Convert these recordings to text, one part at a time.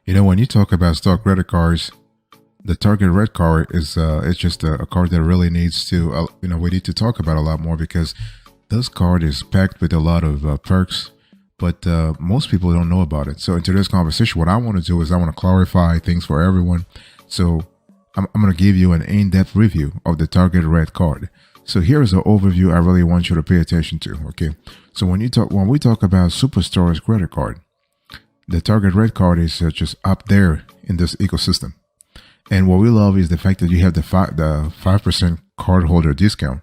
When you talk about stock credit cards, the Target Red Card is it's just a card that really needs to we need to talk about a lot more because this card is packed with a lot of perks, but most people don't know about it. So in today's conversation, what I want to do is I want to clarify things for everyone. So I'm going to give you an in-depth review of the Target Red Card. So here's an overview I really want you to pay attention to. Okay, so when we talk about Superstore's credit card, the Target Red Card is just up there in this ecosystem. And what we love is the fact that you have the 5% cardholder discount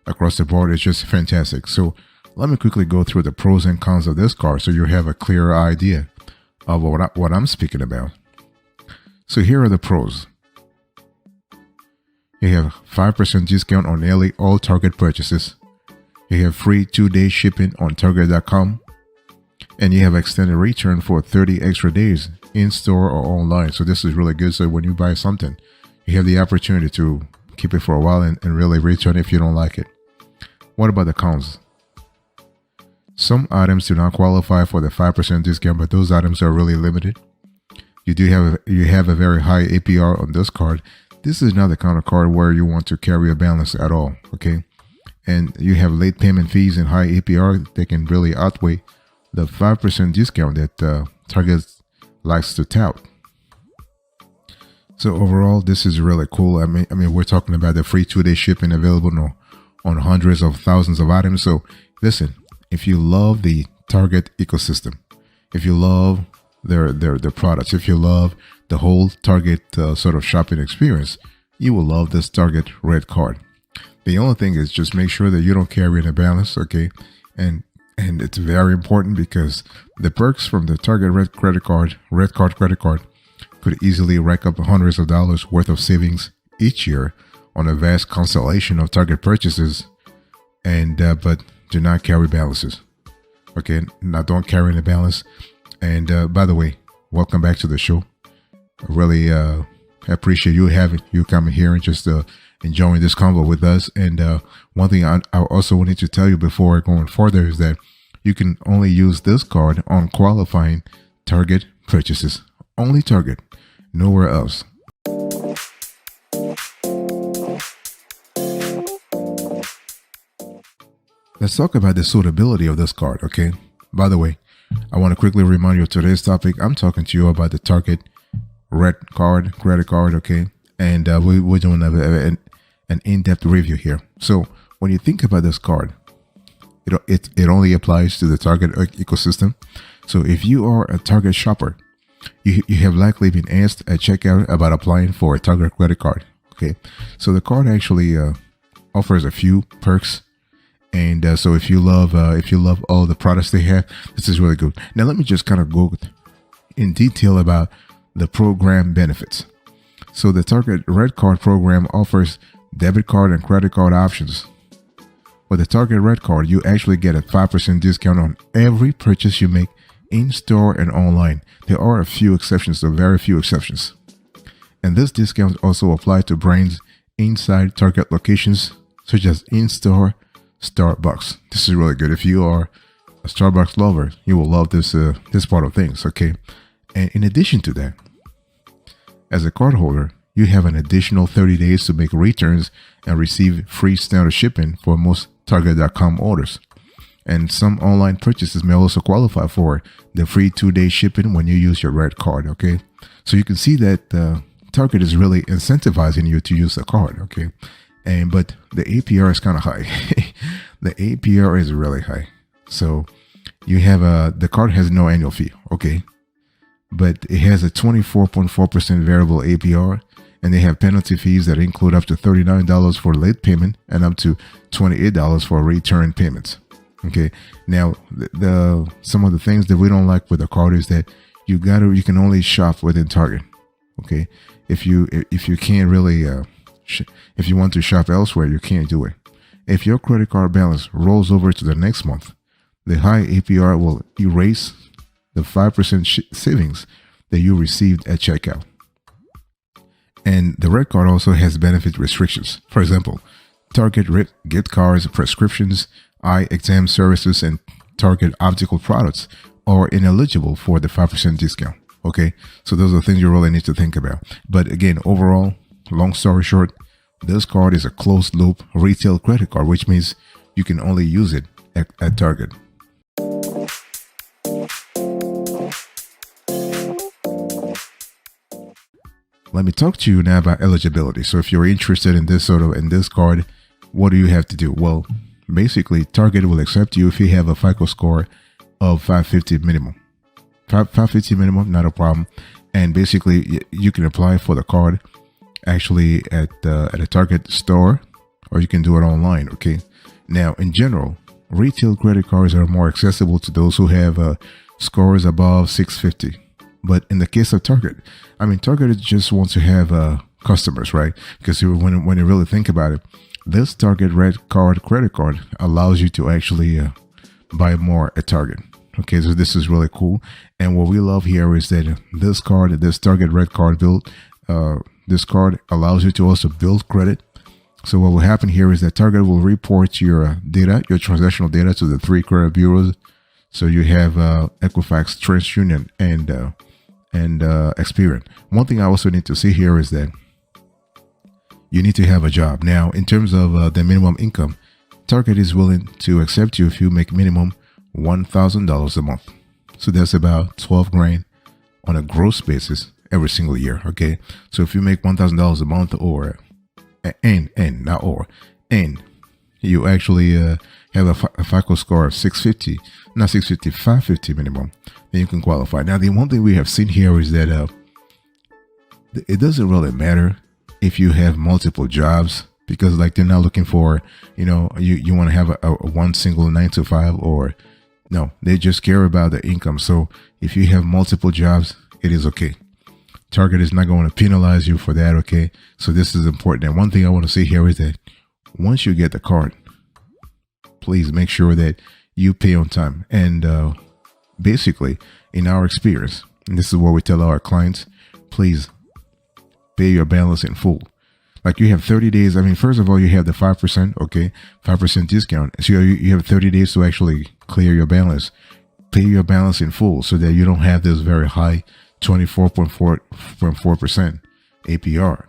across the board. It's just fantastic. So let me quickly go through the pros and cons of this card so you have a clearer idea of what I'm speaking about. So here are the pros. You have 5% discount on nearly all Target purchases. You have free 2-day shipping on Target.com. And you have extended return for 30 extra days in store or online. So this is really good. So when you buy something, you have the opportunity to keep it for a while and really return if you don't like it. What about the cons? Some items do not qualify for the 5% discount, but those items are really limited. You have a very high APR on this card. This is not the kind of card where you want to carry a balance at all. Okay. And you have late payment fees and high APR. They can really outweigh the 5% discount that Target likes to tout. So overall, this is really cool. I mean, we're talking about the free 2-day shipping available on hundreds of thousands of items. So listen, if you love the Target ecosystem, if you love their products, if you love the whole Target sort of shopping experience, you will love this Target Red Card. The only thing is just make sure that you don't carry in a balance, okay? And it's very important because the perks from the Target Red credit card could easily rack up hundreds of dollars worth of savings each year on a vast constellation of Target purchases, and but do not carry balances. Okay, now don't carry in a balance. And by the way, welcome back to the show. I really appreciate you coming here and just enjoying this convo with us. And one thing I also wanted to tell you before going further is that you can only use this card on qualifying Target purchases. Only Target, nowhere else. Let's talk about the suitability of this card, okay? By the way, I want to quickly remind you of today's topic. I'm talking to you about the Target Red Card, credit card, okay? And we're doing an in-depth review here. So when you think about this card, it only applies to the Target ecosystem. So if you are a Target shopper, you have likely been asked at checkout about applying for a Target credit card. Okay, so the card actually offers a few perks, and so if you love all the products they have, this is really good. Now let me just kind of go in detail about the program benefits. So the Target Red Card program offers debit card and credit card options. With the Target Red Card, you actually get a 5% discount on every purchase you make in store and online. There are a few exceptions, though very few exceptions. And this discount also applies to brands inside Target locations, such as in-store Starbucks. This is really good. If you are a Starbucks lover, you will love this part of things, okay? And in addition to that, as a cardholder, you have an additional 30 days to make returns and receive free standard shipping for most Target.com orders. And some online purchases may also qualify for the free 2-day shipping when you use your Red Card, okay? So you can see that Target is really incentivizing you to use the card, okay? But the APR is kind of high. The APR is really high. So you have the card has no annual fee, okay? But it has a 24.4% variable APR. And they have penalty fees that include up to $39 for late payment and up to $28 for return payments. Okay. Now, some of the things that we don't like with the card is that you can only shop within Target. Okay. If you can't really, if you want to shop elsewhere, you can't do it. If your credit card balance rolls over to the next month, the high APR will erase the 5% savings that you received at checkout. And the Red Card also has benefit restrictions. For example, Target gift cards, prescriptions, eye exam services, and Target optical products are ineligible for the 5% discount. Okay, so those are things you really need to think about. But again, overall, long story short, this card is a closed loop retail credit card, which means you can only use it at Target. Let me talk to you now about eligibility. So if you're interested in this card, what do you have to do? Well, basically, Target will accept you if you have a FICO score of 550 minimum. 550 minimum, not a problem. And basically, you can apply for the card actually at a Target store, or you can do it online. Okay. Now, in general, retail credit cards are more accessible to those who have scores above 650. But in the case of Target, I mean, Target just wants to have customers, right? Because when you really think about it, this Target RedCard credit card allows you to actually buy more at Target. Okay, so this is really cool. And what we love here is that this Target RedCard this card allows you to also build credit. So what will happen here is that Target will report your data, your transactional data, to the 3 credit bureaus. So you have Equifax, TransUnion, and Experian. One thing I also need to see here is that you need to have a job. Now, in terms of the minimum income, Target is willing to accept you if you make minimum $1,000 a month. So that's about 12 grand on a gross basis every single year. Okay, so if you make $1,000 a month, and you actually have a FICO score of 650, not 650, 550 minimum, then you can qualify. Now, the one thing we have seen here is that it doesn't really matter if you have multiple jobs, because like they're not looking for, you want to have a one single 9 to 5, or no, they just care about the income. So if you have multiple jobs, it is okay. Target is not going to penalize you for that. Okay, so this is important. And one thing I want to say here is that once you get the card, please make sure that you pay on time. And basically, in our experience, and this is what we tell our clients, please pay your balance in full. Like, you have 30 days. I mean, first of all, you have the 5%, okay, 5% discount. So you have 30 days to actually clear your balance. Pay your balance in full so that you don't have this very high 24.4% APR.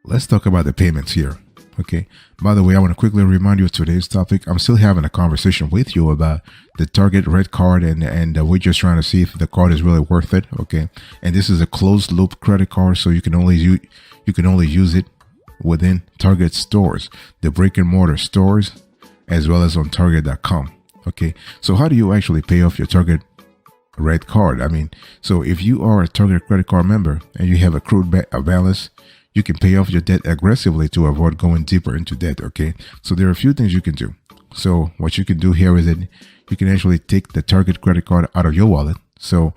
Let's talk about the payments here. Okay. By the way, I want to quickly remind you of today's topic. I'm still having a conversation with you about the Target RedCard, and we're just trying to see if the card is really worth it. Okay. And this is a closed loop credit card, so you can only use it within Target stores, the brick and mortar stores, as well as on Target.com. Okay. So how do you actually pay off your Target RedCard? I mean, so if you are a Target credit card member and you have accrued balance, you can pay off your debt aggressively to avoid going deeper into debt. Okay. So there are a few things you can do. So what you can do here is that you can actually take the Target credit card out of your wallet. So,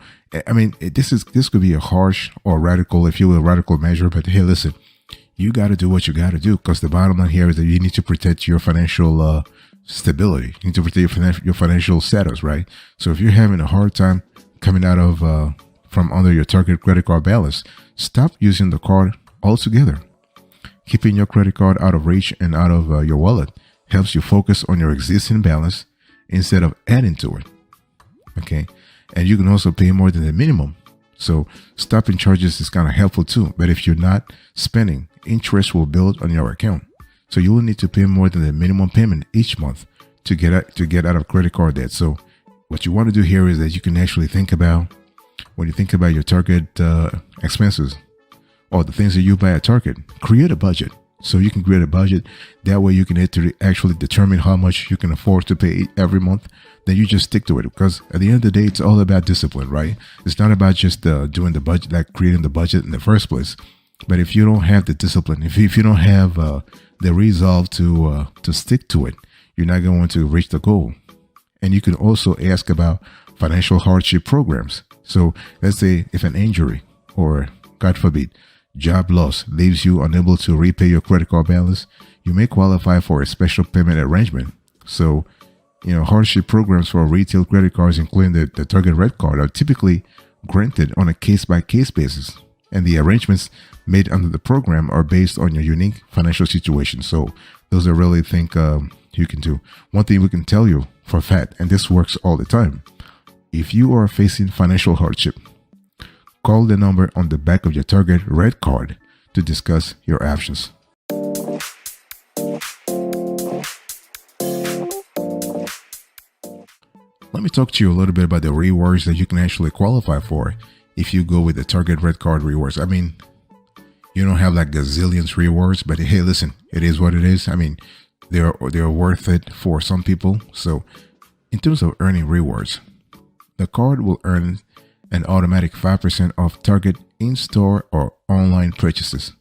I mean, this could be a harsh or radical, if you will, radical measure, but hey, listen, you got to do what you got to do, because the bottom line here is that you need to protect your financial stability. You need to protect your financial status, right? So if you're having a hard time coming out of from under your Target credit card balance, stop using the card altogether. Keeping your credit card out of reach and out of your wallet helps you focus on your existing balance instead of adding to it. Okay. And you can also pay more than the minimum. So stopping charges is kind of helpful too. But if you're not spending, interest will build on your account. So you will need to pay more than the minimum payment each month to get out of credit card debt. So what you want to do here is that you can actually think about, when you think about your Target expenses, or the things that you buy at Target, create a budget. So you can create a budget. That way you can actually determine how much you can afford to pay every month. Then you just stick to it, because at the end of the day, it's all about discipline, right? It's not about just doing the budget, like creating the budget in the first place. But if you don't have the discipline, if you don't have the resolve to stick to it, you're not going to reach the goal. And you can also ask about financial hardship programs. So let's say if an injury, or God forbid, job loss leaves you unable to repay your credit card balance, you may qualify for a special payment arrangement. So, hardship programs for retail credit cards, including the Target RedCard, are typically granted on a case-by-case basis. And the arrangements made under the program are based on your unique financial situation. So those are really, you can do. One thing we can tell you for a fact, and this works all the time. If you are facing financial hardship, call the number on the back of your Target Red Card to discuss your options. Let me talk to you a little bit about the rewards that you can actually qualify for if you go with the Target Red Card rewards. I mean, you don't have like gazillions rewards, but hey, listen, it is what it is. I mean, they're worth it for some people. So in terms of earning rewards, the card will earn an automatic 5% off Target in-store or online purchases.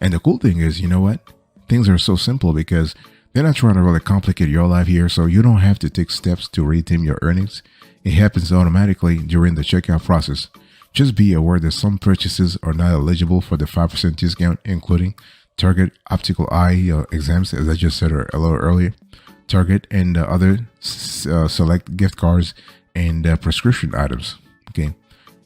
And the cool thing is, you know what? Things are so simple because they're not trying to really complicate your life here. So you don't have to take steps to redeem your earnings. It happens automatically during the checkout process. Just be aware that some purchases are not eligible for the 5% discount, including Target optical eye exams, as I just said a little earlier, Target and other select gift cards and prescription items. Okay,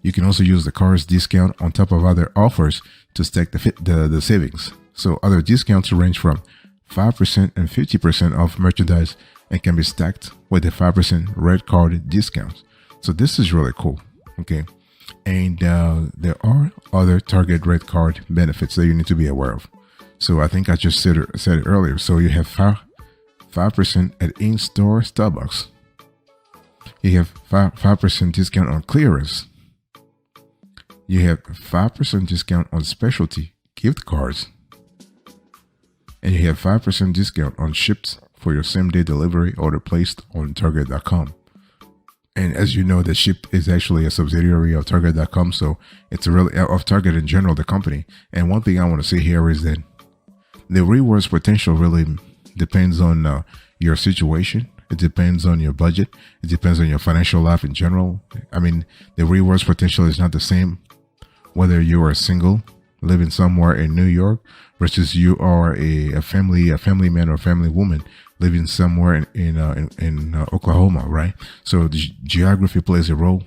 you can also use the card's discount on top of other offers to stack the savings. So other discounts range from 5% and 50% off merchandise and can be stacked with the 5% Red Card discount. So this is really cool. Okay, and there are other Target Red Card benefits that you need to be aware of. So I think I just said it earlier. So you have 5% at in-store Starbucks. You have 5% discount on clearance. You have 5% discount on specialty gift cards. And you have 5% discount on ships for your same-day delivery order placed on Target.com. And as you know, the Ship is actually a subsidiary of Target.com, so it's a really of Target in general, the company. And one thing I want to say here is that the rewards potential really depends on your situation. It depends on your budget. It depends on your financial life in general. I mean, the rewards potential is not the same whether you are single, living somewhere in New York, versus you are a family man or family woman living somewhere in Oklahoma, right? So the geography plays a role.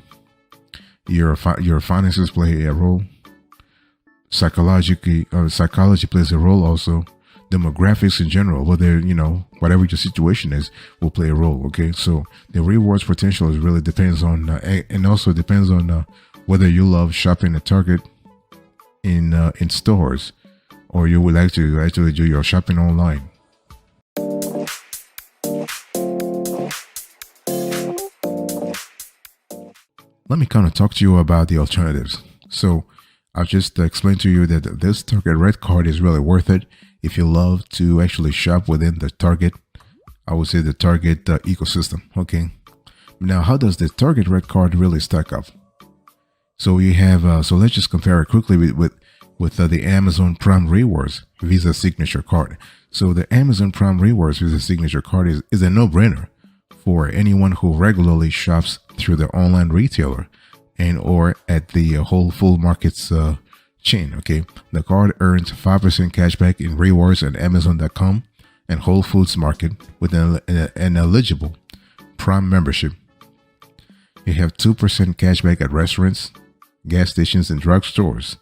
Your finances play a role. Psychology plays a role also. Demographics in general, whether whatever your situation is, will play a role. Okay, so the rewards potential is really depends on, and also depends on whether you love shopping at Target in stores, or you would like to actually do your shopping online. Let me kind of talk to you about the alternatives. So I've just explained to you that this Target Red Card is really worth it if you love to actually shop within the Target, I would say the Target ecosystem. Okay. Now, how does the Target Red Card really stack up? So you have, so let's just compare it quickly with the Amazon Prime Rewards Visa Signature Card. So the Amazon Prime Rewards Visa Signature Card is a no-brainer for anyone who regularly shops through the online retailer and or at the Whole Foods Markets chain. Okay, the card earns 5% cashback in rewards at Amazon.com and Whole Foods Market with an eligible Prime membership. You have 2% cashback at restaurants, gas stations, and drugstores,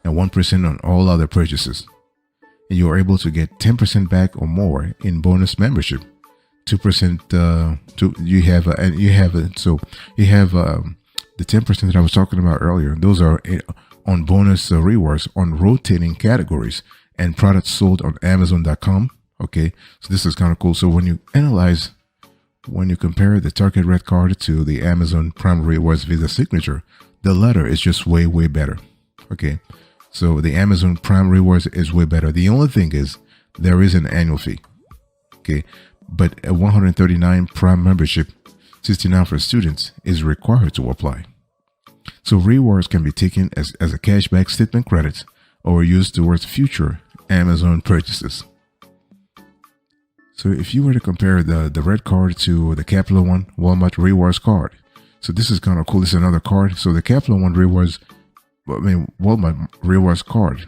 and 1% on all other purchases. And you are able to get 10% back or more in bonus membership. 2% the 10% that I was talking about earlier. Those are on bonus rewards on rotating categories and products sold on Amazon.com. Okay, so this is kind of cool. So when you compare the Target Red Card to the Amazon Prime Rewards Visa Signature, the latter is just way better. Okay, so the Amazon Prime Rewards is way better. The only thing is there is an annual fee. Okay, but a $139 Prime membership, $69 for students, is required to apply. So rewards can be taken as a cashback statement credit or used towards future Amazon purchases. So if you were to compare the Red Card to the Capital One Walmart Rewards card, so this is kind of cool. This is another card. So the Capital One Walmart Rewards card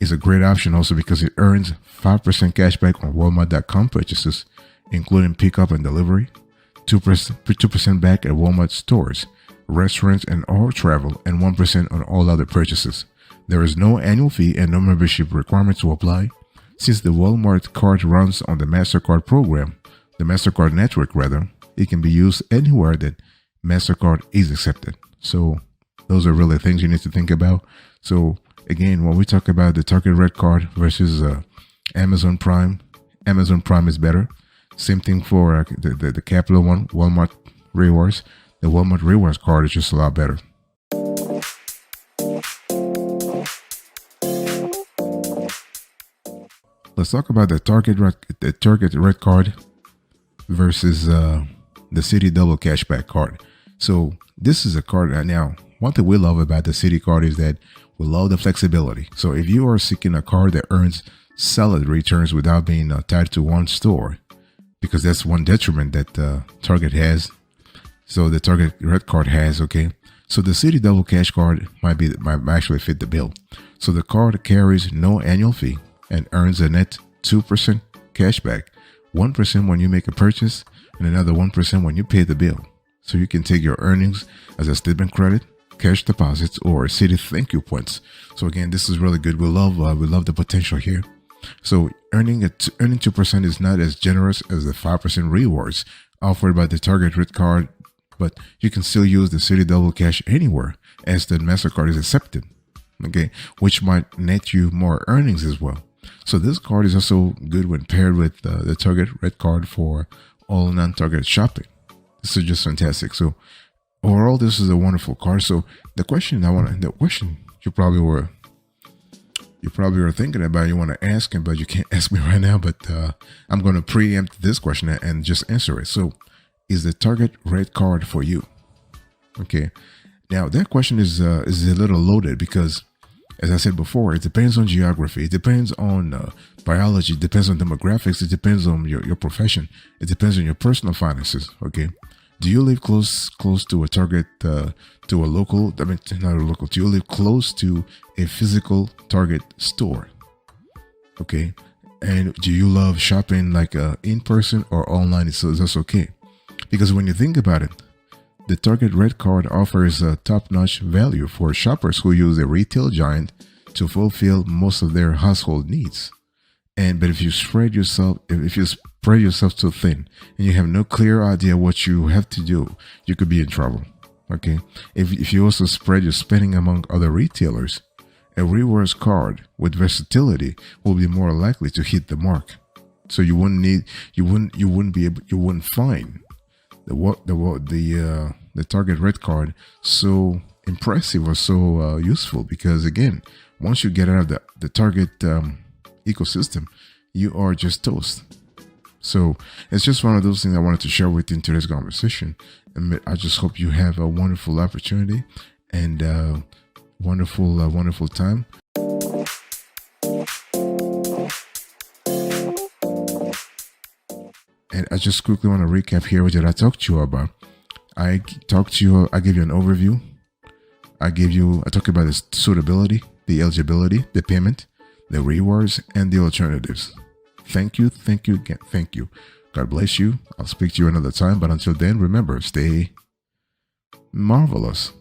is a great option also because it earns 5% cashback on Walmart.com purchases, including pickup and delivery, 2% back at Walmart stores, restaurants, and all travel, and 1% on all other purchases. There is no annual fee and no membership requirement to apply. Since the Walmart card runs on the MasterCard program, the MasterCard network rather, it can be used anywhere that MasterCard is accepted. So those are really things you need to think about. So again, when we talk about the Target Red Card versus Amazon Prime is better. Same thing for the Capital One, Walmart Rewards. The Walmart Rewards card is just a lot better. Let's talk about the Target Red Card versus the Citi Double Cashback card. So this is a card right now. One thing we love about the Citi card is that we love the flexibility. So if you are seeking a card that earns solid returns without being tied to one store, because that's one detriment that Target has. So the Target Red Card has, okay. So the Citi Double Cash card might actually fit the bill. So the card carries no annual fee and earns a net 2% cashback, 1% when you make a purchase, and another 1% when you pay the bill. So you can take your earnings as a statement credit, cash deposits, or Citi thank you points. So again, this is really good. We love the potential here. So earning 2% is not as generous as the 5% rewards offered by the Target Red Card, but you can still use the Citi Double Cash anywhere as the MasterCard is accepted, okay, which might net you more earnings as well. So this card is also good when paired with the Target Red Card for all non-Target shopping. This is just fantastic. So overall, this is a wonderful card. So the question you probably were thinking about, you want to ask him, but you can't ask me right now. But I'm going to preempt this question and just answer it. So, is the Target Red Card for you? Okay. Now that question is a little loaded because, as I said before, it depends on geography. It depends on biology. It depends on demographics. It depends on your profession. It depends on your personal finances. Okay. Do you live close to a Target, to a local? I mean, not a local. Do you live close to a physical Target store? Okay. And do you love shopping like in person or online? So that's okay. Because when you think about it, the Target Red Card offers a top-notch value for shoppers who use a retail giant to fulfill most of their household needs. But if you spread yourself too thin and you have no clear idea what you have to do, you could be in trouble. Okay. If you also spread your spending among other retailers, a rewards card with versatility will be more likely to hit the mark. So you wouldn't find the Target Red Card so impressive or so useful, because again, once you get out of the Target ecosystem, you are just toast. So it's just one of those things I wanted to share with you in today's conversation. And I just hope you have a wonderful opportunity and wonderful time. And I just quickly want to recap here what did I talk to you about. I gave you an overview. I talked about the suitability, the eligibility, the payment, the rewards, and the alternatives. Thank you again. Thank you. God bless you. I'll speak to you another time. But until then, remember, stay marvelous.